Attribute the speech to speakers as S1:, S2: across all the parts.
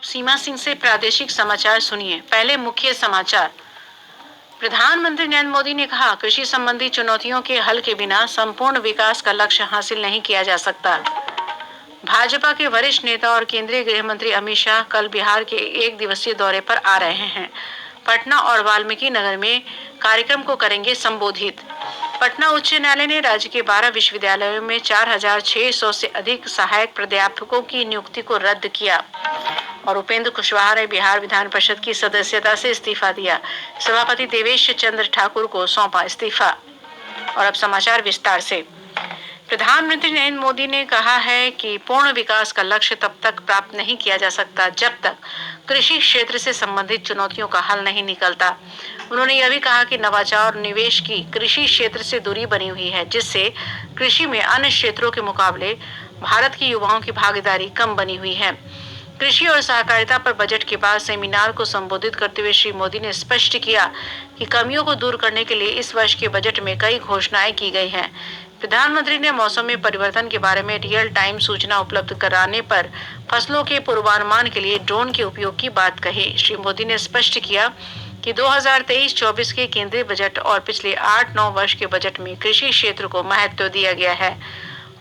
S1: सीमा सिंह से प्रादेशिक समाचार सुनिए। पहले मुख्य समाचार। प्रधानमंत्री नरेंद्र मोदी ने कहा, कृषि संबंधी चुनौतियों के हल के बिना संपूर्ण विकास का लक्ष्य हासिल नहीं किया जा सकता। भाजपा के वरिष्ठ नेता और केंद्रीय गृह मंत्री अमित शाह कल बिहार के एक दिवसीय दौरे पर आ रहे हैं। पटना और वाल्मीकि नगर में कार्यक्रम को करेंगे संबोधित। पटना उच्च न्यायालय ने राज्य के 12 विश्वविद्यालयों में 4,600 से अधिक सहायक प्राध्यापकों की नियुक्ति को रद्द किया। और उपेंद्र कुशवाहा ने बिहार विधान परिषद की सदस्यता से इस्तीफा दिया। सभापति देवेश चंद्र ठाकुर को सौंपा इस्तीफा। और अब समाचार विस्तार से। प्रधानमंत्री नरेंद्र मोदी ने कहा है कि पूर्ण विकास का लक्ष्य तब तक प्राप्त नहीं किया जा सकता जब तक कृषि क्षेत्र से संबंधित चुनौतियों का हल नहीं निकलता। उन्होंने यह भी कहा कि नवाचार और निवेश की कृषि क्षेत्र से दूरी बनी हुई है, जिससे कृषि में अन्य क्षेत्रों के मुकाबले भारत के युवाओं की भागीदारी कम बनी हुई है। कृषि और सहकारिता पर बजट के बाद सेमिनार को संबोधित करते हुए श्री मोदी ने स्पष्ट किया कि कमियों को दूर करने के लिए इस वर्ष के बजट में कई घोषणाएं की गई हैं। प्रधानमंत्री ने मौसम में परिवर्तन के बारे में रियल टाइम सूचना उपलब्ध कराने पर फसलों के पूर्वानुमान के लिए ड्रोन के उपयोग की बात कही। श्री मोदी ने स्पष्ट किया कि 2023-24 के केंद्रीय बजट और पिछले 8-9 वर्ष के बजट में कृषि क्षेत्र को महत्व दिया गया है।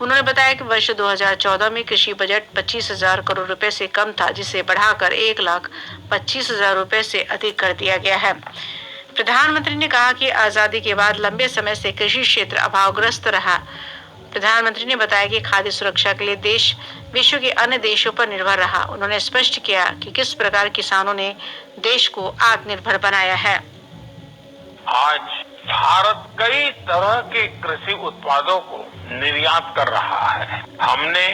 S1: उन्होंने बताया कि वर्ष 2014 में कृषि बजट 25,000 करोड़ रुपए से कम था, जिसे बढ़ाकर 1,25,000 रुपए से अधिक कर दिया गया है। प्रधानमंत्री ने कहा कि आजादी के बाद लंबे समय से कृषि क्षेत्र अभावग्रस्त रहा। प्रधानमंत्री ने बताया कि खाद्य सुरक्षा के लिए देश विश्व के अन्य देशों पर निर्भर रहा। उन्होंने स्पष्ट किया कि किस प्रकार किसानों ने देश को आत्मनिर्भर बनाया है।
S2: आज भारत कई तरह के कृषि उत्पादों को निर्यात कर रहा है। हमने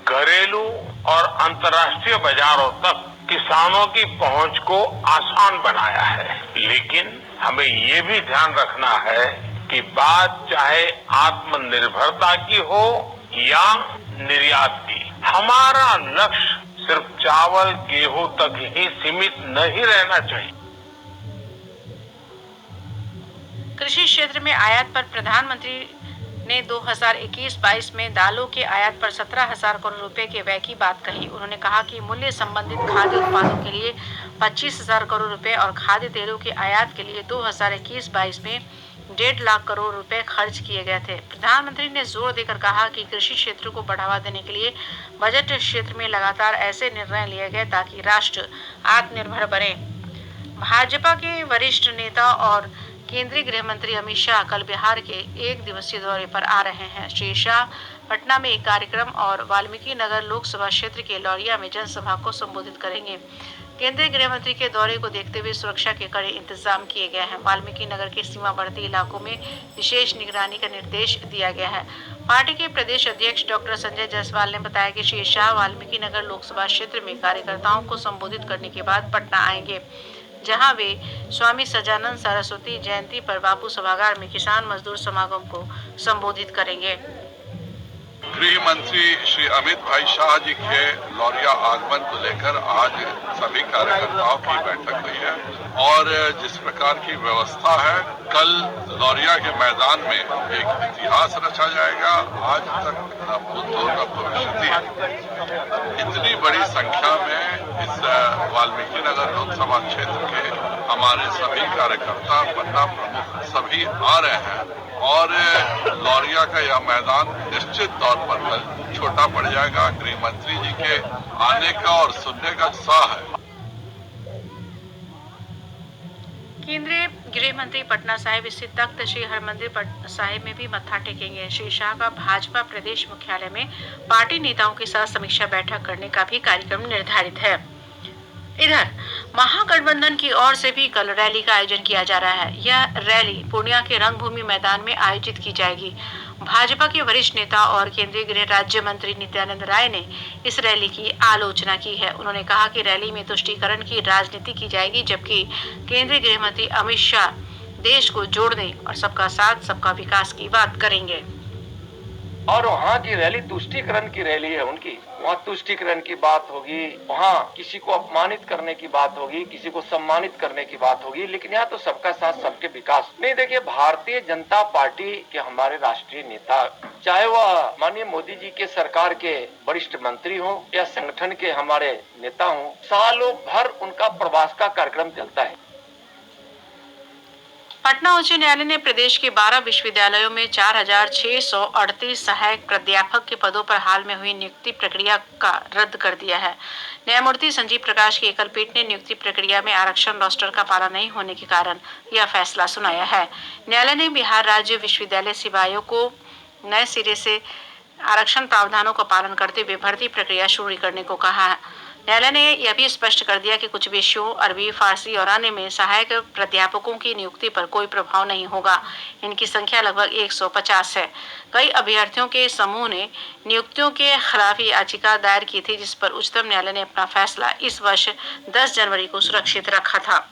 S2: घरेलू और अंतर्राष्ट्रीय बाजारों तक किसानों की पहुंच को आसान बनाया है, लेकिन हमें ये भी ध्यान रखना है कि बात चाहे आत्मनिर्भरता की हो या निर्यात की, हमारा लक्ष्य सिर्फ चावल गेहूं तक ही सीमित नहीं रहना चाहिए।
S1: कृषि क्षेत्र में आयात पर प्रधानमंत्री ने 2021-22 में दालों के आयात पर 17,000 करोड़ रुपए के व्यय की बात कही। उन्होंने कहा कि मूल्य संबंधित खाद्य उत्पादों के लिए 25,000 करोड़ रुपए और खाद्य तेलों के आयात के लिए 2021-22 में 1.5 लाख करोड़ रुपए खर्च किए गए थे। प्रधानमंत्री ने जोर देकर कहा कि कृषि क्षेत्र को बढ़ावा देने के लिए बजट क्षेत्र में लगातार ऐसे निर्णय लिए गए ताकि राष्ट्र आत्मनिर्भर बने। भाजपा के वरिष्ठ नेता और केंद्रीय गृह मंत्री अमित शाह कल बिहार के एक दिवसीय दौरे पर आ रहे हैं। श्री शाह पटना में एक कार्यक्रम और वाल्मीकि नगर लोकसभा क्षेत्र के लौरिया में जनसभा को संबोधित करेंगे। केंद्रीय गृह मंत्री के दौरे को देखते हुए सुरक्षा के कड़े इंतजाम किए गए हैं। वाल्मीकि नगर के सीमावर्ती इलाकों में विशेष निगरानी का निर्देश दिया गया है। पार्टी के प्रदेश अध्यक्ष डॉक्टर संजय जायसवाल ने बताया कि श्री शाह वाल्मीकि नगर लोकसभा क्षेत्र में कार्यकर्ताओं को संबोधित करने के बाद पटना आएंगे, जहां वे स्वामी सजानंद सरस्वती जयंती पर बापू सभागार में किसान मजदूर समागम को संबोधित करेंगे।
S3: गृह मंत्री श्री अमित भाई शाह जी के लौरिया आगमन को लेकर आज सभी कार्यकर्ताओं की बैठक हुई है और जिस प्रकार की व्यवस्था है, कल लौरिया के मैदान में एक इतिहास रचा जाएगा। आज तक न भूत हो न भविष्य है। इतनी बड़ी संख्या में इस वाल्मीकि नगर लोकसभा क्षेत्र के हमारे सभी कार्यकर्ता, पन्ना प्रमुख सभी आ रहे हैं और लौरिया का यह मैदान निश्चित तौर पर कल छोटा पड़ जाएगा। गृह मंत्री जी के आने का और सुनने का उत्साह है।
S1: केंद्रीय गृह मंत्री पटना साहिब स्थित तख्त श्री हरमंदिर साहिब में भी मत्था टेकेंगे। श्री शाह का भाजपा प्रदेश मुख्यालय में पार्टी नेताओं के साथ समीक्षा बैठक करने का भी कार्यक्रम निर्धारित है। इधर महागठबंधन की ओर से भी कल रैली का आयोजन किया जा रहा है। यह रैली पूर्णिया के रंगभूमि मैदान में आयोजित की जाएगी। भाजपा के वरिष्ठ नेता और केंद्रीय गृह राज्य मंत्री नित्यानंद राय ने इस रैली की आलोचना की है। उन्होंने कहा कि रैली में तुष्टीकरण की राजनीति की जाएगी, जबकि केंद्रीय गृह मंत्री अमित शाह देश को जोड़ने और सबका साथ सबका विकास की बात करेंगे।
S4: और वहाँ की रैली तुष्टीकरण की रैली है उनकी। वहाँ तुष्टीकरण की बात होगी, वहाँ किसी को अपमानित करने की बात होगी, किसी को सम्मानित करने की बात होगी, लेकिन यहाँ तो सबका साथ सबके विकास। नहीं, देखिए, भारतीय जनता पार्टी के हमारे राष्ट्रीय नेता, चाहे वह माननीय मोदी जी के सरकार के वरिष्ठ मंत्री हो या संगठन के हमारे नेता हो, सालों भर उनका प्रवास का कार्यक्रम चलता है।
S1: पटना उच्च न्यायालय ने प्रदेश के 12 विश्वविद्यालयों में 4,638 सहायक प्राध्यापक के पदों पर हाल में हुई नियुक्ति प्रक्रिया का रद्द कर दिया है। न्यायमूर्ति संजीव प्रकाश की एकल पीठ ने नियुक्ति प्रक्रिया में आरक्षण रोस्टर का पालन नहीं होने के कारण यह फैसला सुनाया है। न्यायालय ने बिहार राज्य विश्वविद्यालय सेवा आयोग को नए सिरे से आरक्षण प्रावधानों का पालन करते हुए भर्ती प्रक्रिया शुरू करने को कहा है। न्यायालय ने यह भी स्पष्ट कर दिया कि कुछ विषयों अरबी, फारसी और अन्य में सहायक प्राध्यापकों की नियुक्ति पर कोई प्रभाव नहीं होगा। इनकी संख्या लगभग 150 है। कई अभ्यर्थियों के समूह ने नियुक्तियों के खिलाफ याचिका दायर की थी, जिस पर उच्चतम न्यायालय ने अपना फैसला इस वर्ष 10 जनवरी को सुरक्षित रखा था।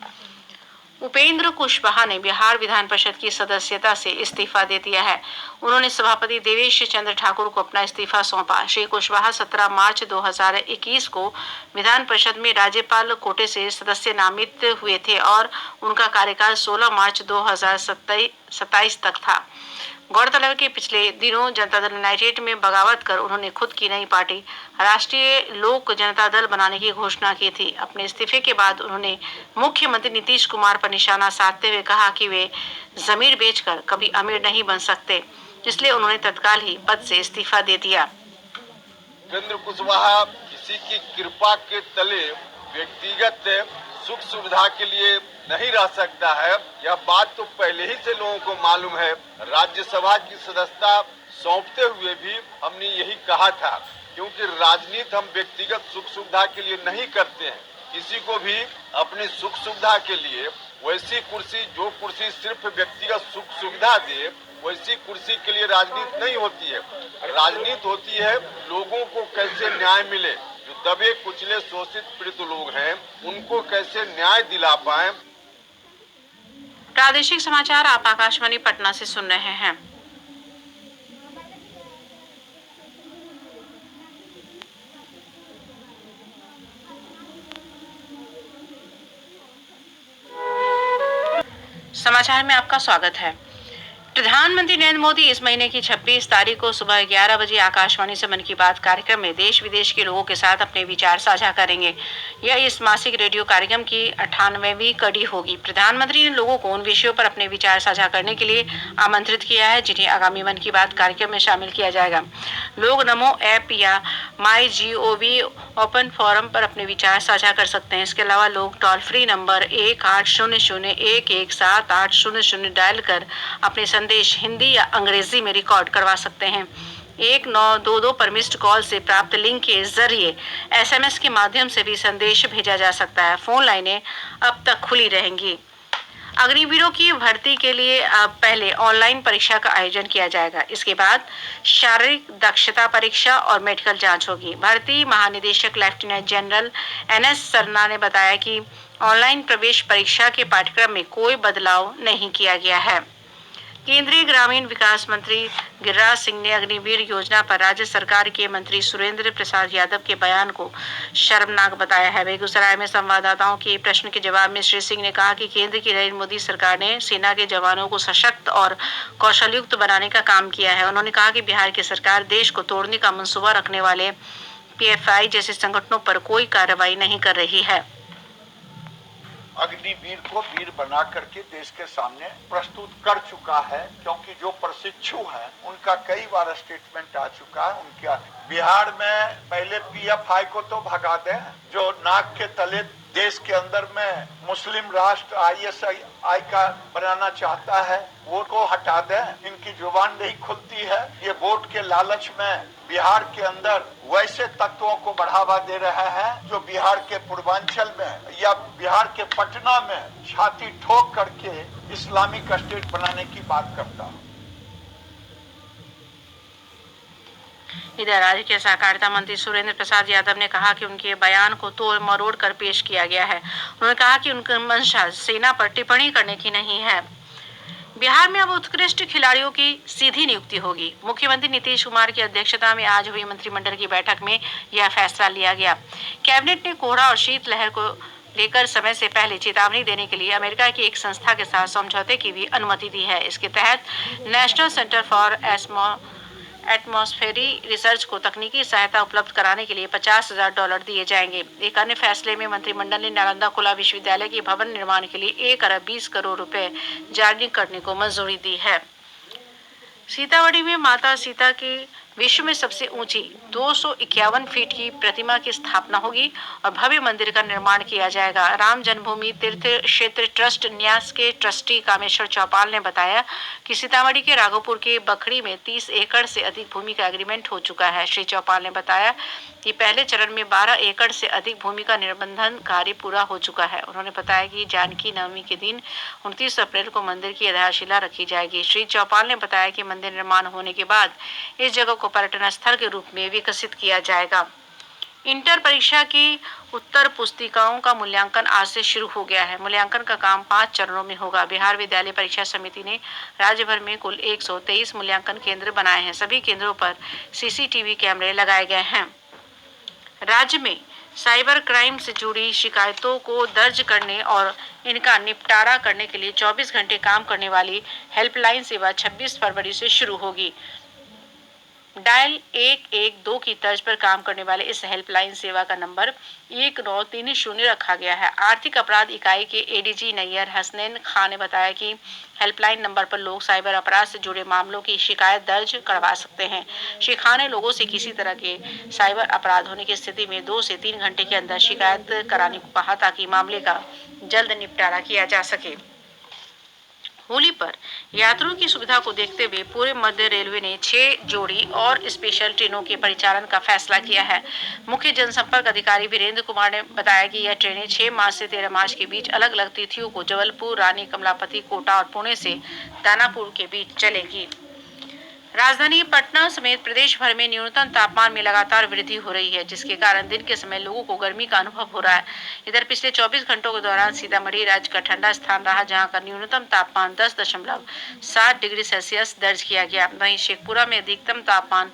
S1: उपेंद्र कुशवाहा ने बिहार विधान परिषद की सदस्यता से इस्तीफा दे दिया है। उन्होंने सभापति देवेश चंद्र ठाकुर को अपना इस्तीफा सौंपा। श्री कुशवाहा 17 मार्च 2021 को विधान परिषद में राज्यपाल कोटे से सदस्य नामित हुए थे और उनका कार्यकाल 16 मार्च 2027 तक था। गौरतलब है कि पिछले दिनों जनता दल यूनाइटेड में बगावत कर उन्होंने खुद की नई पार्टी राष्ट्रीय लोक जनता दल बनाने की घोषणा की थी। अपने इस्तीफे के बाद उन्होंने मुख्यमंत्री नीतीश कुमार पर निशाना साधते हुए कहा कि वे जमीर बेचकर कभी अमीर नहीं बन सकते, इसलिए उन्होंने तत्काल ही पद से इस्तीफा दे दिया।
S5: उपेंद्र कुशवाहा किसी की कृपा के तले व्यक्तिगत सुख सुविधा के लिए नहीं रह सकता है। यह बात तो पहले ही से लोगों को मालूम है। राज्यसभा की सदस्यता सौंपते हुए भी हमने यही कहा था, क्योंकि राजनीति हम व्यक्तिगत सुख सुविधा के लिए नहीं करते हैं। किसी को भी अपनी सुख सुविधा के लिए वैसी कुर्सी, जो कुर्सी सिर्फ व्यक्तिगत सुख सुविधा दे, वैसी कुर्सी के लिए राजनीति नहीं होती है। राजनीति होती है लोगों को कैसे न्याय मिले, जो दबे कुचले शोषित पीड़ित लोग हैं उनको कैसे न्याय दिला पाए।
S1: प्रादेशिक समाचार आप आकाशवाणी पटना से सुन रहे हैं। समाचार में आपका स्वागत है। प्रधानमंत्री नरेंद्र मोदी इस महीने की 26 तारीख को सुबह 11 बजे आकाशवाणी से मन की बात कार्यक्रम में देश विदेश के लोगों के साथ अपने विचार साझा करेंगे। यह इस मासिक रेडियो कार्यक्रम की 98वीं कड़ी होगी। प्रधानमंत्री ने लोगों को उन विषयों पर अपने विचार साझा करने के लिए आमंत्रित किया है जिन्हें आगामी मन की बात कार्यक्रम में शामिल किया जाएगा। लोग नमो ऐप या MyGov ओपन फोरम पर अपने विचार साझा कर सकते हैं। इसके अलावा लोग टोल फ्री नंबर 1800-117-800 डायल कर अपने संदेश हिंदी या अंग्रेजी में रिकॉर्ड करवा सकते हैं। 1922 पर मिस्ड कॉल से प्राप्त लिंक के जरिए SMS के माध्यम से भी संदेश भेजा जा सकता है। फोन लाइनें अब तक खुली रहेंगी। अग्निवीरों की भर्ती के लिए अब पहले ऑनलाइन परीक्षा का आयोजन किया जाएगा। इसके बाद शारीरिक दक्षता परीक्षा और मेडिकल जांच होगी। भर्ती महानिदेशक लेफ्टिनेंट जनरल NS सरना ने बताया कि ऑनलाइन प्रवेश परीक्षा के पाठ्यक्रम में कोई बदलाव नहीं किया गया है। केंद्रीय ग्रामीण विकास मंत्री गिरिराज सिंह ने अग्निवीर योजना पर राज्य सरकार के मंत्री सुरेंद्र प्रसाद यादव के बयान को शर्मनाक बताया है। बेगूसराय में संवाददाताओं के प्रश्न के जवाब में श्री सिंह ने कहा कि केंद्र की नरेंद्र मोदी सरकार ने सेना के जवानों को सशक्त और कौशलयुक्त बनाने का काम किया है। उन्होंने कहा कि बिहार की सरकार देश को तोड़ने का मंसूबा रखने वाले PFI जैसे संगठनों पर कोई कार्रवाई नहीं कर रही है।
S5: अग्निवीर को वीर बना करके देश के सामने प्रस्तुत कर चुका है, क्योंकि जो प्रशिक्षु हैं उनका कई बार स्टेटमेंट आ चुका है। उनका बिहार में पहले PFI को तो भगा दें, जो नाक के तले देश के अंदर में मुस्लिम राष्ट्र ISI का बनाना चाहता है वो को हटा दें। इनकी जुबान नहीं खुलती है। ये वोट के लालच में बिहार के अंदर वैसे तत्वों को बढ़ावा दे रहे हैं जो बिहार के पूर्वांचल में या बिहार के पटना में छाती ठोक करके इस्लामिक स्टेट बनाने की बात करता है।
S1: इधर राज्य के सहकारिता मंत्री सुरेंद्र प्रसाद यादव ने कहा कि उनके बयान को तोड़ मरोड़ कर पेश किया गया है। उन्होंने कहा कि उनकी मंशा सेना पर टिप्पणी करने की नहीं है। बिहार में अब उत्कृष्ट खिलाड़ियों की सीधी नियुक्ति होगी। मुख्यमंत्री नीतीश कुमार की अध्यक्षता में आज हुई मंत्रिमंडल की बैठक में यह फैसला लिया गया। कैबिनेट ने कोहरा और शीतलहर को लेकर समय से पहले चेतावनी देने के लिए अमेरिका की एक संस्था के साथ समझौते की भी अनुमति दी है। इसके तहत नेशनल सेंटर फॉर एटमॉस्फेरी रिसर्च को तकनीकी सहायता उपलब्ध कराने के लिए $50,000 दिए जाएंगे। एक अन्य फैसले में मंत्रिमंडल ने नालंदा खुला विश्वविद्यालय के भवन निर्माण के लिए 1 अरब 20 करोड़ रुपए जारी करने को मंजूरी दी है। सीतामढ़ी में माता सीता की विश्व में सबसे ऊंची 251 फीट की प्रतिमा की स्थापना होगी और भव्य मंदिर का निर्माण किया जाएगा। राम जन्मभूमि तीर्थ क्षेत्र ट्रस्ट न्यास के ट्रस्टी कामेश्वर चौपाल ने बताया कि सीतामढ़ी के राघोपुर के बखड़ी में 30 एकड़ से अधिक भूमि का एग्रीमेंट हो चुका है। श्री चौपाल ने बताया कि पहले चरण में 12 एकड़ से अधिक भूमि का निबंधन कार्य पूरा हो चुका है। उन्होंने बताया कि जानकी नवमी के दिन 29 अप्रैल को मंदिर की आधारशिला रखी जाएगी। श्री चौपाल ने बताया कि मंदिर निर्माण होने के बाद इस जगह को पर्यटन स्थल के रूप में विकसित किया जाएगा। इंटर परीक्षा की उत्तर पुस्तिकाओं का मूल्यांकन आज से शुरू हो गया है। मूल्यांकन का काम 5 चरणों में होगा। बिहार विद्यालय परीक्षा समिति ने राज्य भर में कुल 123 मूल्यांकन केंद्र बनाए हैं। सभी केंद्रों पर सीसीटीवी कैमरे लगाए गए हैं। राज्य में साइबर क्राइम से जुड़ी शिकायतों को दर्ज करने और इनका निपटारा करने के लिए 24 घंटे काम करने वाली हेल्पलाइन सेवा 26 फरवरी से शुरू होगी। डायल 112 की तर्ज पर काम करने वाले इस हेल्पलाइन सेवा का नंबर 1930 रखा गया है। आर्थिक अपराध इकाई के एडीजी नैयर हसनैन खान ने बताया कि हेल्पलाइन नंबर पर लोग साइबर अपराध से जुड़े मामलों की शिकायत दर्ज करवा सकते हैं। श्री खान ने लोगों से किसी तरह के साइबर अपराध होने की स्थिति में 2 से 3 घंटे के अंदर शिकायत कराने को कहा ताकि मामले का जल्द निपटारा किया जा सके। होली पर यात्रियों की सुविधा को देखते हुए पूरे मध्य रेलवे ने 6 जोड़ी और स्पेशल ट्रेनों के परिचालन का फैसला किया है। मुख्य जनसंपर्क अधिकारी वीरेंद्र कुमार ने बताया कि यह ट्रेनें 6 मार्च से 13 मार्च के बीच अलग अलग तिथियों को जबलपुर, रानी, कमलापति, कोटा और पुणे से दानापुर के बीच चलेगी। राजधानी पटना समेत प्रदेश भर में न्यूनतम तापमान में लगातार वृद्धि हो रही है, जिसके कारण दिन के समय लोगों को गर्मी का अनुभव हो रहा है। इधर पिछले 24 घंटों के दौरान सीतामढ़ी राज्य का ठंडा स्थान रहा, जहां का न्यूनतम तापमान 10.7 डिग्री सेल्सियस दर्ज किया गया। वहीं शेखपुरा में अधिकतम तापमान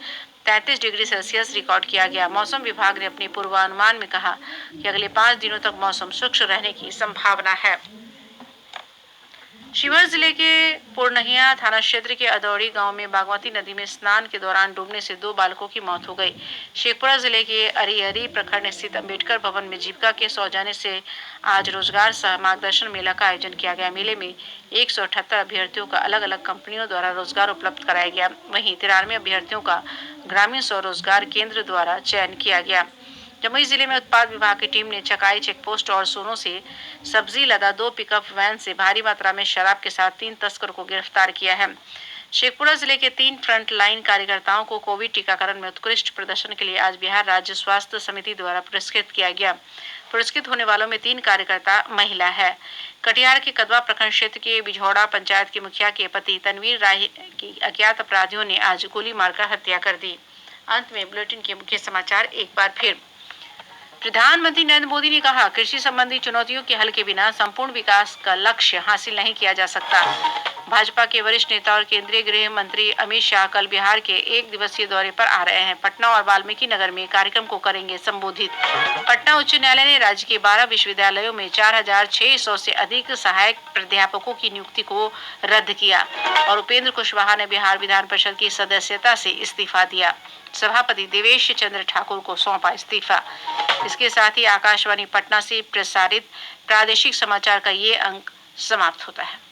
S1: 33 डिग्री सेल्सियस रिकॉर्ड किया गया। मौसम विभाग ने अपने पूर्वानुमान में कहा कि अगले 5 दिनों तक मौसम शुष्क रहने की संभावना है। शिवहर जिले के पुरनहिया थाना क्षेत्र के अदौड़ी गांव में बागमती नदी में स्नान के दौरान डूबने से 2 बालकों की मौत हो गई। शेखपुरा जिले के अरियरी प्रखंड स्थित अंबेडकर भवन में जीविका के सौजन्य से आज रोजगार सह मार्गदर्शन मेला का आयोजन किया गया। मेले में 178 अभ्यर्थियों का अलग अलग कंपनियों द्वारा रोजगार उपलब्ध कराया गया। वहीं 93 अभ्यर्थियों का ग्रामीण स्वरोजगार केंद्र द्वारा चयन किया गया। जमुई जिले में उत्पाद विभाग की टीम ने चकाई चेकपोस्ट और सोनों से सब्जी लदा 2 पिकअप वैन से भारी मात्रा में शराब के साथ 3 तस्करों को गिरफ्तार किया है। शेखपुरा जिले के 3 फ्रंट लाइन कार्यकर्ताओं को कोविड टीकाकरण में उत्कृष्ट प्रदर्शन के लिए आज बिहार राज्य स्वास्थ्य समिति द्वारा पुरस्कृत किया गया। पुरस्कृत होने वालों में 3 कार्यकर्ता महिला है। कटिहार के कदवा प्रखंड क्षेत्र के बिझौड़ा पंचायत के मुखिया के पति तनवीर राय की अज्ञात अपराधियों ने आज गोली मारकर हत्या कर दी। अंत में बुलेटिन के मुख्य समाचार एक बार फिर। प्रधानमंत्री नरेंद्र मोदी ने कहा, कृषि संबंधी चुनौतियों के हल के बिना संपूर्ण विकास का लक्ष्य हासिल नहीं किया जा सकता। भाजपा के वरिष्ठ नेता और केंद्रीय गृह मंत्री अमित शाह कल बिहार के 1 दिवसीय दौरे पर आ रहे हैं। पटना और वाल्मीकि नगर में कार्यक्रम को करेंगे संबोधित। पटना उच्च न्यायालय ने राज्य के 12 विश्वविद्यालयों में 4600 से अधिक सहायक प्राध्यापकों की नियुक्ति को रद्द किया और उपेंद्र कुशवाहा ने बिहार विधान परिषद की सदस्यता से इस्तीफा दिया। सभापति देवेश चंद्र ठाकुर को सौंपा इस्तीफा। इसके साथ ही आकाशवाणी पटना से प्रसारित प्रादेशिक समाचार का ये अंक समाप्त होता है।